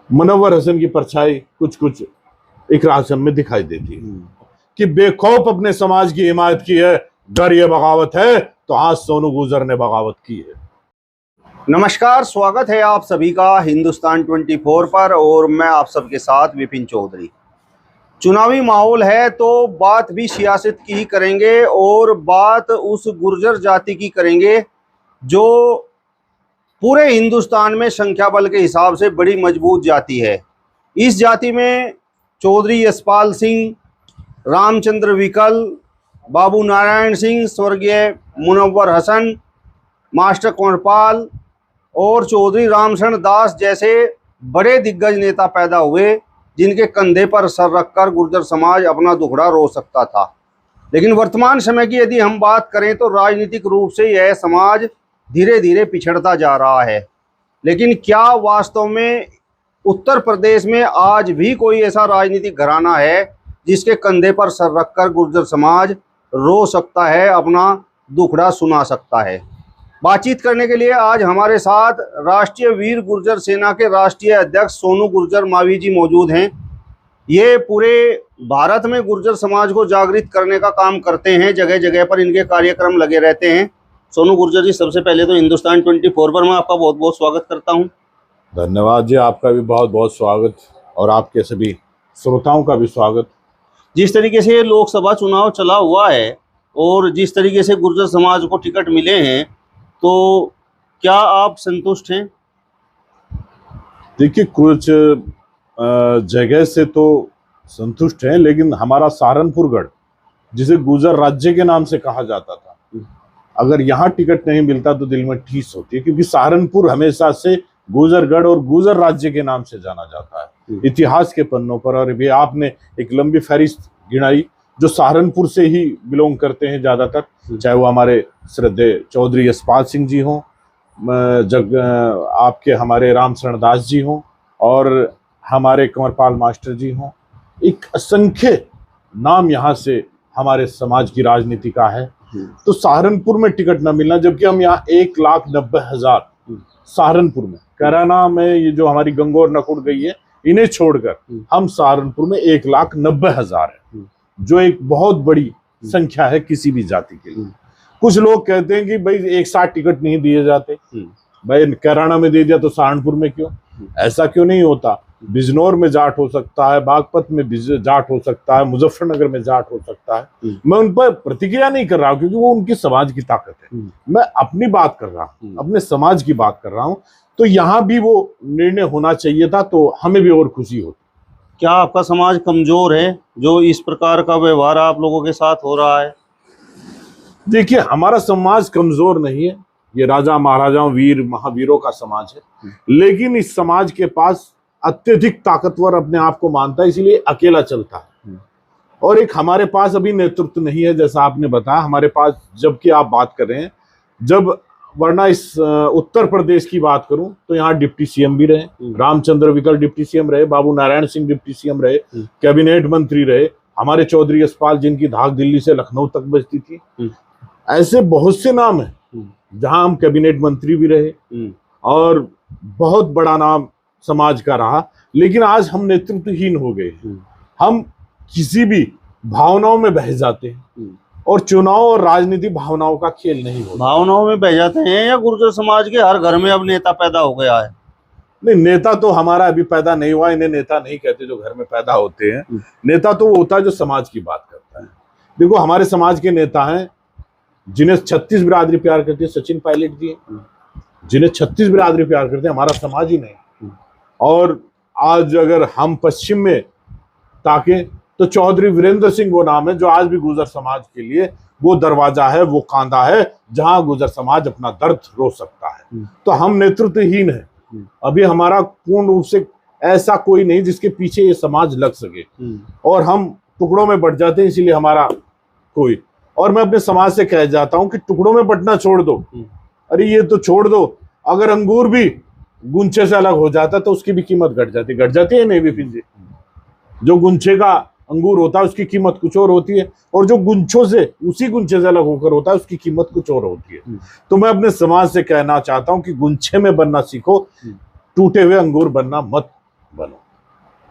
मुनव्वर हसन की परछाई कुछ कुछ इकरा आज़म में दिखाई देती है कि बेखौफ अपने समाज की हिमायत की है। डर ये बगावत है तो आज सोनू गुर्जर ने बगावत की है। नमस्कार, स्वागत है आप सभी का हिंदुस्तान 24 पर और मैं आप सबके साथ विपिन चौधरी। चुनावी माहौल है तो बात भी सियासत की ही करेंगे और बात उस गुर्जर जाति की करेंगे जो पूरे हिंदुस्तान में संख्या बल के हिसाब से बड़ी मजबूत जाति है। इस जाति में चौधरी यशपाल सिंह, रामचंद्र विकल, बाबू नारायण सिंह, स्वर्गीय मुनव्वर हसन, मास्टर कंवरपाल और चौधरी रामशरण दास जैसे बड़े दिग्गज नेता पैदा हुए जिनके कंधे पर सर रखकर गुर्जर समाज अपना दुखड़ा रो सकता था। लेकिन वर्तमान समय की यदि हम बात करें तो राजनीतिक रूप से यह समाज धीरे धीरे पिछड़ता जा रहा है। लेकिन क्या वास्तव में उत्तर प्रदेश में आज भी कोई ऐसा राजनीतिक घराना है जिसके कंधे पर सर रखकर गुर्जर समाज रो सकता है, अपना दुखड़ा सुना सकता है? बातचीत करने के लिए आज हमारे साथ राष्ट्रीय वीर गुर्जर सेना के राष्ट्रीय अध्यक्ष सोनू गुर्जर मावी जी मौजूद हैं। ये पूरे भारत में गुर्जर समाज को जागृत करने का काम करते हैं, जगह जगह पर इनके कार्यक्रम लगे रहते हैं। सोनू गुर्जर जी, सबसे पहले तो हिंदुस्तान 24 पर मैं आपका बहुत बहुत स्वागत करता हूं। धन्यवाद जी, आपका भी बहुत बहुत स्वागत और आपके सभी श्रोताओं का भी स्वागत। जिस तरीके से लोकसभा चुनाव चला हुआ है और जिस तरीके से गुर्जर समाज को टिकट मिले हैं, तो क्या आप संतुष्ट हैं? देखिए, कुछ जगह से तो संतुष्ट हैं, लेकिन हमारा सहारनपुरगढ़, जिसे गुर्जर राज्य के नाम से कहा जाता था, अगर यहाँ टिकट नहीं मिलता तो दिल में ठेस होती है, क्योंकि सहारनपुर हमेशा से गुर्जरगढ़ और गुर्जर राज्य के नाम से जाना जाता है इतिहास के पन्नों पर। और भी आपने एक लंबी फहरिस्त गिनाई जो सहारनपुर से ही बिलोंग करते हैं ज्यादातर, चाहे वो हमारे श्रद्धेय चौधरी यशपाल सिंह जी हों, आपके हमारे रामशरण दास जी हों और हमारे कंवरपाल मास्टर जी हों। एक असंख्य नाम यहाँ से हमारे समाज की राजनीति का है। तो सहारनपुर में टिकट न मिलना, जबकि हम यहाँ 1,90,000 सहारनपुर में, कैराना में ये जो हमारी गंगोर नकुड़ गई है, इन्हें छोड़कर हम सहारनपुर में 1,90,000 है, जो एक बहुत बड़ी संख्या है किसी भी जाति के लिए। कुछ लोग कहते हैं कि भाई एक साथ टिकट नहीं दिए जाते, भाई कैराना में दे दिया तो सहारनपुर में क्यों? ऐसा क्यों नहीं होता? बिजनौर में जाट हो सकता है, बागपत में जाट हो सकता है, मुजफ्फरनगर में जाट हो सकता है। मैं उन पर प्रतिक्रिया नहीं कर रहा हूँ क्योंकि वो उनकी समाज की ताकत है। मैं अपनी बात कर रहा हूँ, अपने समाज की बात कर रहा हूँ। तो यहाँ भी वो निर्णय होना चाहिए था, तो हमें भी और खुशी होती। क्या आपका समाज कमजोर है जो इस प्रकार का व्यवहार आप लोगों के साथ हो रहा है? देखिए, हमारा समाज कमजोर नहीं है, ये राजा महाराजाओं वीर महावीरों का समाज है, लेकिन इस समाज के पास अत्यधिक ताकतवर अपने आप को मानता है, इसीलिए अकेला चलता है। और एक हमारे पास अभी नेतृत्व नहीं है, जैसा आपने बताया हमारे पास, जबकि आप बात कर रहे हैं, जब वरना इस उत्तर प्रदेश की बात करूं तो यहाँ डिप्टी सीएम भी रहे, रामचंद्र विकल डिप्टी सीएम रहे, बाबू नारायण सिंह डिप्टी सीएम रहे, कैबिनेट मंत्री रहे, हमारे चौधरी यशपाल जिनकी धाक दिल्ली से लखनऊ तक बजती थी। ऐसे बहुत से नाम हैं जहां हम कैबिनेट मंत्री भी रहे और बहुत बड़ा नाम समाज का रहा। लेकिन आज हम नेतृत्वहीन हो गए, हम किसी भी भावनाओं में बह जाते हैं और चुनाव और राजनीति भावनाओं का खेल नहीं होता। भावनाओं में बह जाते हैं या गुर्जर समाज के हर घर में अब नेता पैदा हो गया है? नहीं, नेता तो हमारा अभी पैदा नहीं हुआ, इन्हें नेता नहीं कहते जो घर में पैदा होते हैं। नेता तो वो होता है जो समाज की बात करता है। देखो, हमारे समाज के नेता हैं जिन्हें 36 बिरादरी प्यार करती है, सचिन पायलट जी, जिन्हें 36 बिरादरी प्यार करते हैं, हमारा समाज ही नहीं। और आज अगर हम पश्चिम में ताके तो चौधरी वीरेंद्र सिंह वो नाम है जो आज भी गुर्जर समाज के लिए वो दरवाजा है, वो कांधा है जहां गुर्जर समाज अपना दर्द रो सकता है। तो हम नेतृत्वहीन हैं, अभी हमारा पूर्ण रूप से ऐसा कोई नहीं जिसके पीछे ये समाज लग सके, और हम टुकड़ों में बट जाते हैं, इसीलिए हमारा कोई। और मैं अपने समाज से कह जाता हूं कि टुकड़ों में बटना छोड़ दो, अरे ये तो छोड़ दो, अगर अंगूर भी गुंचे से अलग हो जाता तो उसकी भी कीमत घट जाती है नहीं विपिन जी? जो गुंचे का अंगूर होता है उसकी कीमत कुछ और होती है, और जो गुंचों से उसी गुंचे से अलग होकर होता है उसकी कीमत कुछ और होती है। तो मैं अपने समाज से कहना चाहता हूं कि गुंचे में बनना सीखो, टूटे हुए अंगूर बनना मत बनो।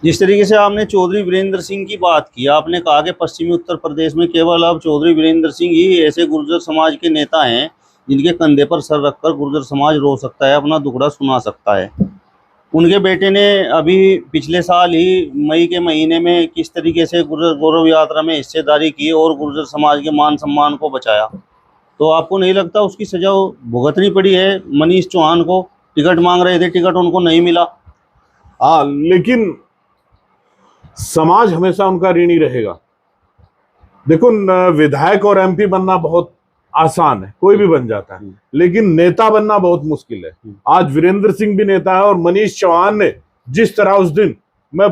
जिस तरीके से आपने चौधरी वीरेंद्र सिंह की बात की, आपने कहा कि पश्चिमी उत्तर प्रदेश में केवल अब चौधरी वीरेंद्र सिंह ही ऐसे गुर्जर समाज के नेता हैं जिनके कंधे पर सर रखकर गुर्जर समाज रो सकता है, अपना दुखड़ा सुना सकता है। उनके बेटे ने अभी पिछले साल ही मई के महीने में किस तरीके से गुर्जर गौरव यात्रा में हिस्सेदारी की और गुर्जर समाज के मान सम्मान को बचाया, तो आपको नहीं लगता उसकी सजा भुगतनी पड़ी है? मनीष चौहान को टिकट मांग रहे थे, टिकट उनको नहीं मिला। हाँ, लेकिन समाज हमेशा उनका ऋणी रहेगा। देखो, विधायक और एमपी बनना बहुत आसान है, कोई भी बन जाता है, लेकिन नेता बनना बहुत मुश्किल है। आज वीरेंद्र सिंह भी नेता है और मनीष चौहान ने जिस तरह उस दिन, मैं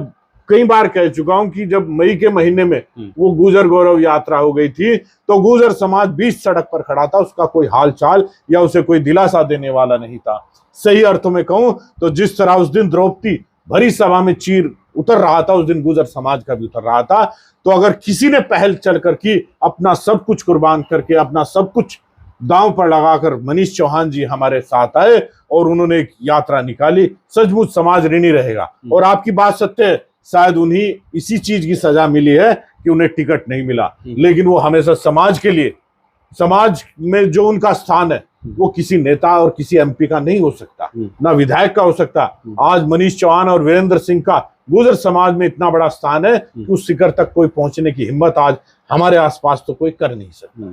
कई बार कह चुका हूं कि जब मई के महीने में वो गुर्जर गौरव यात्रा हो गई थी तो गुर्जर समाज बीच सड़क पर खड़ा था, उसका कोई हाल चाल या उसे कोई दिलासा देने वाला नहीं था। सही अर्थों में कहूं तो जिस तरह उस दिन द्रौपदी भरी सभा में चीर उतर रहा था, उस दिन गुर्जर समाज का भी उतर रहा था। तो अगर किसी ने पहल चलकर की, अपना सब कुछ कुर्बान करके, अपना सब कुछ दांव पर लगाकर मनीष चौहान जी हमारे साथ आए और उन्होंने एक यात्रा निकाली, सचमुच समाज ऋणी रहेगा। और आपकी बात सत्य है, शायद उन्हीं इसी चीज की सजा मिली है कि उन्हें टिकट नहीं मिला, लेकिन वो हमेशा समाज के लिए, समाज में जो उनका स्थान है वो किसी नेता और किसी एमपी का नहीं हो सकता, ना विधायक का हो सकता। आज मनीष चौहान और वीरेंद्र सिंह का गुर्जर समाज में इतना बड़ा स्थान है कि उस शिखर तक कोई पहुंचने की हिम्मत आज हमारे आसपास तो कोई कर नहीं सकता।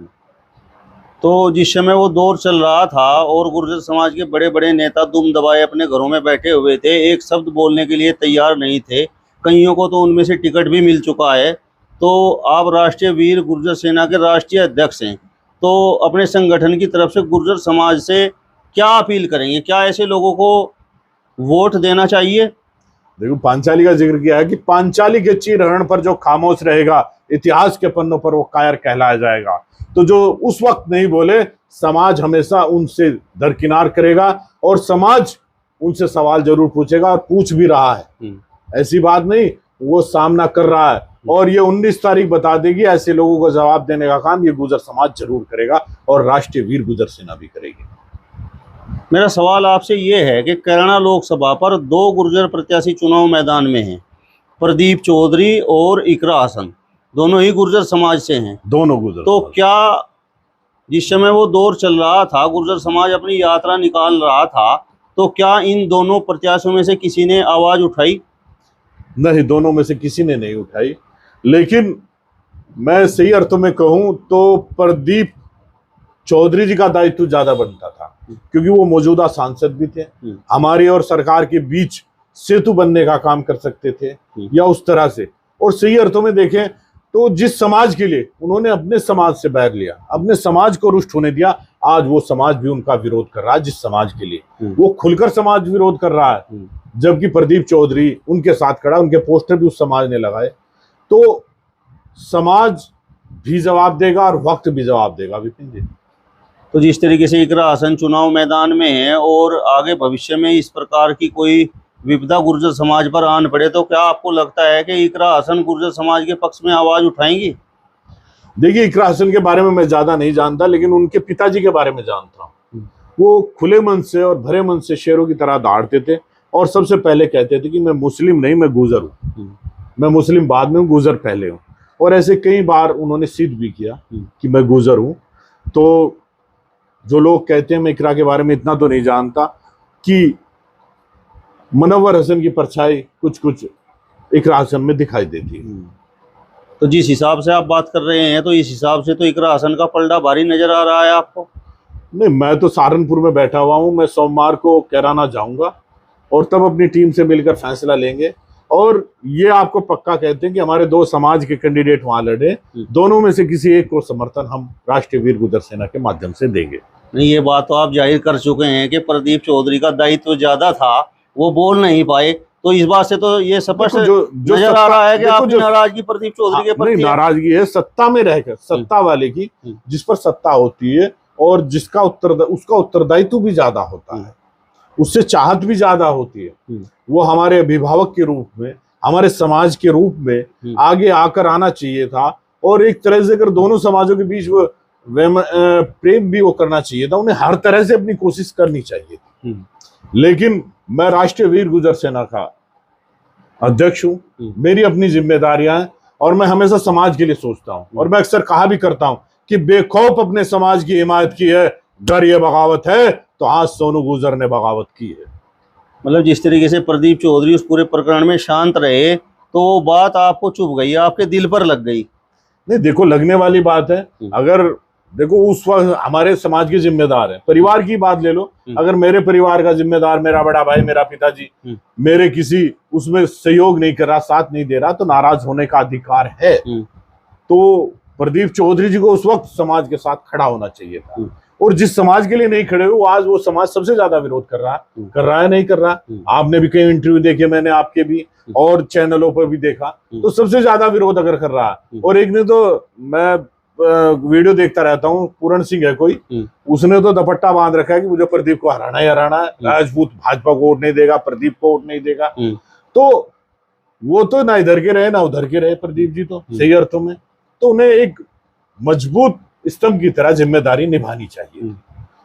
तो जिस समय वो दौर चल रहा था और गुर्जर समाज के बड़े बड़े नेता दुम दबाए अपने घरों में बैठे हुए थे, एक शब्द बोलने के लिए तैयार नहीं थे, कईयों को तो उनमें से टिकट भी मिल चुका है। तो आप राष्ट्रीय वीर गुर्जर सेना के राष्ट्रीय अध्यक्ष हैं, तो अपने संगठन की तरफ से गुर्जर समाज से क्या अपील करेंगे? क्या ऐसे लोगों को वोट देना चाहिए? देखो, पांचाली का जिक्र किया है कि पांचाली के चीरहरण पर जो खामोश रहेगा, इतिहास के पन्नों पर वो कायर कहलाया जाएगा। तो जो उस वक्त नहीं बोले, समाज हमेशा उनसे दरकिनार करेगा और समाज उनसे सवाल जरूर पूछेगा और पूछ भी रहा है। ऐसी बात नहीं, वो सामना कर रहा है और ये 19 तारीख बता देगी। ऐसे लोगों को जवाब देने का काम ये गुर्जर समाज जरूर करेगा और राष्ट्रीय वीर गुर्जर सेना भी करेगी। मेरा सवाल आपसे ये है कि कैराना लोकसभा पर 2 गुर्जर प्रत्याशी चुनाव मैदान में हैं, प्रदीप चौधरी और इकरा हसन, दोनों ही गुर्जर समाज से हैं। दोनों गुर्जर। तो क्या जिस समय वो दौर चल रहा था, गुर्जर समाज अपनी यात्रा निकाल रहा था, तो क्या इन दोनों प्रत्याशियों में से किसी ने आवाज उठाई? नहीं, दोनों में से किसी ने नहीं उठाई। लेकिन मैं सही अर्थों में कहूं तो प्रदीप चौधरी जी का दायित्व ज्यादा बनता था, क्योंकि वो मौजूदा सांसद भी थे, हमारी और सरकार के बीच सेतु बनने का काम कर सकते थे या उस तरह से। और सही अर्थों में देखें तो जिस समाज के लिए उन्होंने अपने समाज से बैर लिया, अपने समाज को रुष्ट होने दिया, आज वो समाज भी उनका विरोध कर रहा है। जिस समाज के लिए वो खुलकर समाज विरोध कर रहा है, जबकि प्रदीप चौधरी उनके साथ खड़ा, उनके पोस्टर भी उस समाज ने लगाए। तो समाज भी जवाब देगा और वक्त भी जवाब देगा विपिन जी। तो जिस तरीके से इकरा हसन चुनाव मैदान में है और आगे भविष्य में इस प्रकार की कोई विपदा गुर्जर समाज पर आन पड़े, तो क्या आपको लगता है कि इकरा हसन गुर्जर समाज के पक्ष में आवाज उठाएंगी? देखिए, इकरा हसन के बारे में मैं ज्यादा नहीं जानता, लेकिन उनके पिताजी के बारे में जानता हूँ। वो खुले मन से और भरे मन से शेरों की तरह दौड़ते थे और सबसे पहले कहते थे कि मैं मुस्लिम नहीं, मैं गुर्जर हूँ, मैं मुस्लिम बाद में हूँ, गुर्जर पहले हूँ। और ऐसे कई बार उन्होंने सिद्ध भी किया कि मैं गुर्जर हूँ। तो जो लोग कहते हैं, मैं इकरा के बारे में इतना तो नहीं जानता कि मुनव्वर हसन की परछाई कुछ कुछ इकरा हसन में दिखाई देती है। तो जिस हिसाब से आप बात कर रहे हैं, तो इस हिसाब से तो इकरा हसन का पलड़ा भारी नजर आ रहा है आपको? नहीं, मैं तो सहारनपुर में बैठा हुआ हूँ, मैं सोमवार को कैराना जाऊंगा और तब अपनी टीम से मिलकर फैसला लेंगे। और ये आपको पक्का कहते हैं कि हमारे 2 समाज के कैंडिडेट वहां लड़े, दोनों में से किसी एक को समर्थन हम राष्ट्रीय वीर गुर्जर सेना के माध्यम से देंगे। नहीं, ये बात तो आप जाहिर कर चुके हैं कि प्रदीप चौधरी का दायित्व ज्यादा था, वो बोल नहीं पाए, तो इस बात से तो ये स्पष्ट नजर आ रहा है कि आपकी नाराजगी प्रदीप चौधरी के प्रति। नाराजगी है सत्ता में रहकर, सत्ता वाले की, जिस पर सत्ता होती है और जिसका उसका उत्तरदायित्व भी ज्यादा होता है, उससे चाहत भी ज्यादा होती है। वो हमारे अभिभावक के रूप में, हमारे समाज के रूप में आगे आकर आना चाहिए था और एक तरह से अगर दोनों समाजों के बीच वो प्रेम भी वो करना चाहिए था, उन्हें हर तरह से अपनी कोशिश करनी चाहिए थी। लेकिन मैं राष्ट्रीय वीर गुर्जर सेना का अध्यक्ष हूँ, मेरी अपनी जिम्मेदारियां हैं और मैं हमेशा समाज के लिए सोचता हूँ। और मैं अक्सर कहा भी करता हूँ कि बेखौफ अपने समाज की हिमायत की है, डर ये बगावत है तो आज सोनू गुर्जर ने बगावत की है। मतलब जिस तरीके से प्रदीप चौधरी उस पूरे प्रकरण में शांत रहे तो वो बात आपको चुभ गई, आपके दिल पर लग गई। नहीं देखो, लगने वाली बात है। अगर देखो उस वक्त हमारे समाज के जिम्मेदार है, परिवार की बात ले लो, अगर मेरे परिवार का जिम्मेदार मेरा बड़ा भाई, मेरा पिताजी मेरे किसी उसमें सहयोग नहीं कर रहा, साथ नहीं दे रहा, तो नाराज होने का अधिकार है। तो प्रदीप चौधरी जी को उस वक्त समाज के साथ खड़ा होना चाहिए था। और जिस समाज के लिए नहीं खड़े हुए, आज वो समाज सबसे ज्यादा विरोध कर रहा है नहीं कर रहा। आपने भी कई इंटरव्यू देखे, मैंने आपके भी और चैनलों पर भी देखा, तो सबसे ज्यादा विरोध अगर कर रहा है। और एक ने तो, मैं वीडियो देखता रहता हूँ, पूरण सिंह है कोई, उसने तो दुपट्टा बांध रखा है कि मुझे प्रदीप को हराना ही हराना है, राजपूत भाजपा को वोट नहीं देगा, प्रदीप को वोट नहीं देगा। तो वो तो ना इधर के रहे ना उधर के रहे, प्रदीप जी तो सही अर्थों में। तो उन्हें एक मजबूत स्तंभ की तरह जिम्मेदारी निभानी चाहिए।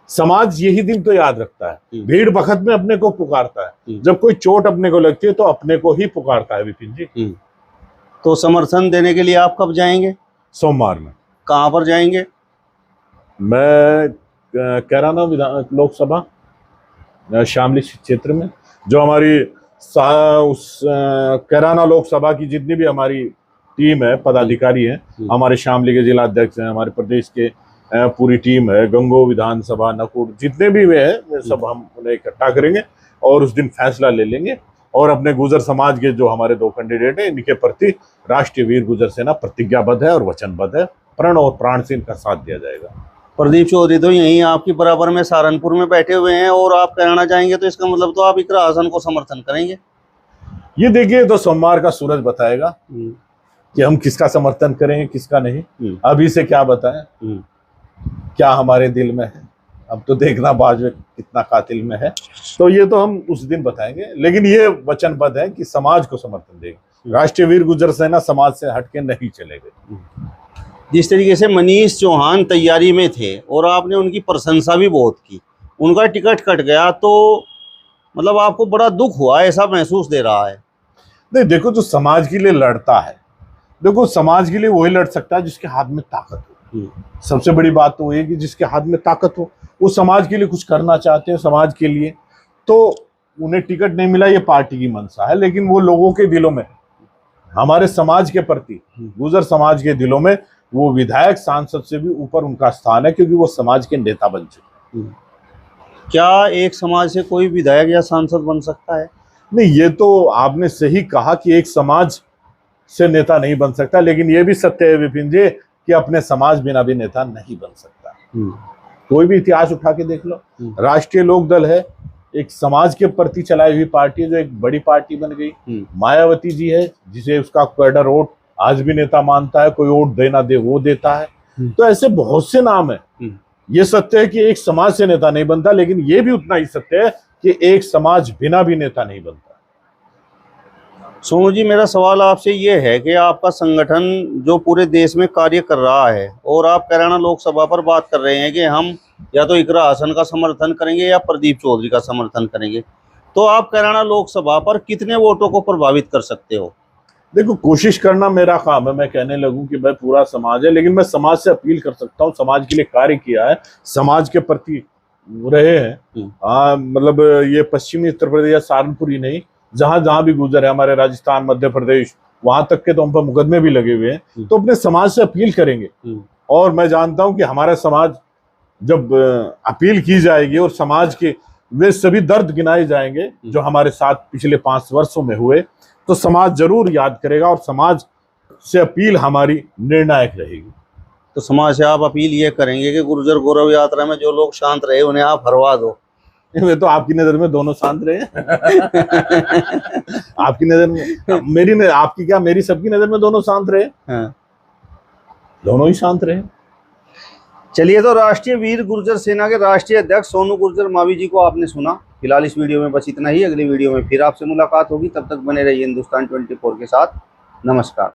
समाज यही दिन तो याद रखता है, भीड़ बखत में अपने को पुकारता है, जब कोई चोट अपने को लगती है तो अपने को ही पुकारता है विपिन जी। तो समर्थन देने के लिए आप कब जाएंगे? सोमवार में। कहाँ पर जाएंगे? मैं कैराना लोकसभा शामली क्षेत्र में, जो हमारी उस कैराना लोकसभा की जितनी भी हमारी टीम है, पदाधिकारी हैं, हमारे शामली के जिला अध्यक्ष हैं, हमारे प्रदेश के पूरी टीम है, गंगो विधानसभा, नकुड़, जितने भी वे हैं, वे सब हम उन्हें इकट्ठा करेंगे और उस दिन फैसला ले लेंगे। और अपने गुर्जर समाज के जो हमारे 2 कैंडिडेट हैं, इनके प्रति राष्ट्रीय वीर गुर्जर सेना प्रतिज्ञाबद्ध है और वचनबद्ध है। प्रण और प्राण से इनका साथ दिया जाएगा। प्रदीप चौधरी तो यहीं आपकी बराबर में सहारनपुर में बैठे हुए हैं और आप कैराना जाएंगे, तो इसका मतलब तो आप इकरा हसन को समर्थन करेंगे। ये देखिए, तो सोमवार का सूरज बताएगा कि हम किसका समर्थन करेंगे, किसका नहीं। अभी से क्या बताएं क्या हमारे दिल में है, अब तो देखना बाजवे कितना कातिल में है, तो ये तो हम उस दिन बताएंगे। लेकिन ये वचनबद्ध है कि समाज को समर्थन देंगे। राष्ट्रीय वीर गुर्जर सेना समाज से हटके नहीं चलेगी। जिस तरीके से मनीष चौहान तैयारी में थे और आपने उनकी प्रशंसा भी बहुत की, उनका टिकट कट गया तो मतलब आपको बड़ा दुख हुआ, ऐसा महसूस दे रहा है? नहीं देखो, जो समाज के लिए लड़ता है, देखो समाज के लिए वही लड़ सकता है जिसके हाथ में ताकत हो। सबसे बड़ी बात तो ये कि जिसके हाथ में ताकत हो, वो समाज के लिए कुछ करना चाहते हैं, समाज के लिए। तो उन्हें टिकट नहीं मिला, ये पार्टी की मंशा है, लेकिन वो लोगों के दिलों में, हमारे समाज के प्रति, गुर्जर समाज के दिलों में, वो विधायक सांसद से भी ऊपर उनका स्थान है, क्योंकि वो समाज के नेता बन चुके। क्या एक समाज से कोई विधायक या सांसद बन सकता है? नहीं, ये तो आपने सही कहा कि एक समाज से नेता नहीं बन सकता, लेकिन ये भी सत्य है विपिन जी कि अपने समाज बिना भी नेता नहीं बन सकता। कोई भी इतिहास उठा के देख लो, राष्ट्रीय लोक दल है, एक समाज के प्रति चलाई हुई पार्टी, जो एक बड़ी पार्टी बन गई। मायावती जी है, जिसे उसका कैडर वोट आज भी नेता मानता है, कोई वोट देना दे वो देता है। तो ऐसे बहुत से नाम है। ये सत्य है कि एक समाज से नेता नहीं बनता, लेकिन ये भी उतना ही सत्य है कि एक समाज बिना भी नेता नहीं बनता। सोनू जी, मेरा सवाल आपसे ये है कि आपका संगठन जो पूरे देश में कार्य कर रहा है और आप कैराना लोकसभा पर बात कर रहे हैं कि हम या तो इकरा हसन का समर्थन करेंगे या प्रदीप चौधरी का समर्थन करेंगे, तो आप कैराना लोकसभा पर कितने वोटों को प्रभावित कर सकते हो? देखो, कोशिश करना मेरा काम है। मैं कहने लगूं कि भाई पूरा समाज है, लेकिन मैं समाज से अपील कर सकता हूं, समाज के लिए कार्य किया है, समाज के प्रति रहे हैं। मतलब ये पश्चिमी उत्तर प्रदेश या सहारनपुर ही नहीं, जहां जहां भी गुजर है, हमारे राजस्थान, मध्य प्रदेश, वहां तक के तो हम पर मुकदमे भी लगे हुए हैं। तो अपने समाज से अपील करेंगे। और मैं जानता हूं कि हमारा समाज जब अपील की जाएगी और समाज के वे सभी दर्द गिनाए जाएंगे जो हमारे साथ पिछले 5 वर्षों में हुए, तो समाज जरूर याद करेगा और समाज से अपील हमारी निर्णायक रहेगी। तो समाज से आप अपील ये करेंगे कि गुर्जर गौरव यात्रा में जो लोग शांत रहे उन्हें आप हरवा दो। वे तो आपकी नजर में दोनों शांत रहे। आपकी नजर में, मेरी आपकी क्या, मेरी सबकी नजर में दोनों शांत रहे। हाँ। दोनों ही शांत रहे। चलिए, तो राष्ट्रीय वीर गुर्जर सेना के राष्ट्रीय अध्यक्ष सोनू गुर्जर मावी जी को आपने सुना। फिलहाल इस वीडियो में बस इतना ही। अगली वीडियो में फिर आपसे मुलाकात होगी, तब तक बने रहिए हिंदुस्तान 24 के साथ। नमस्कार।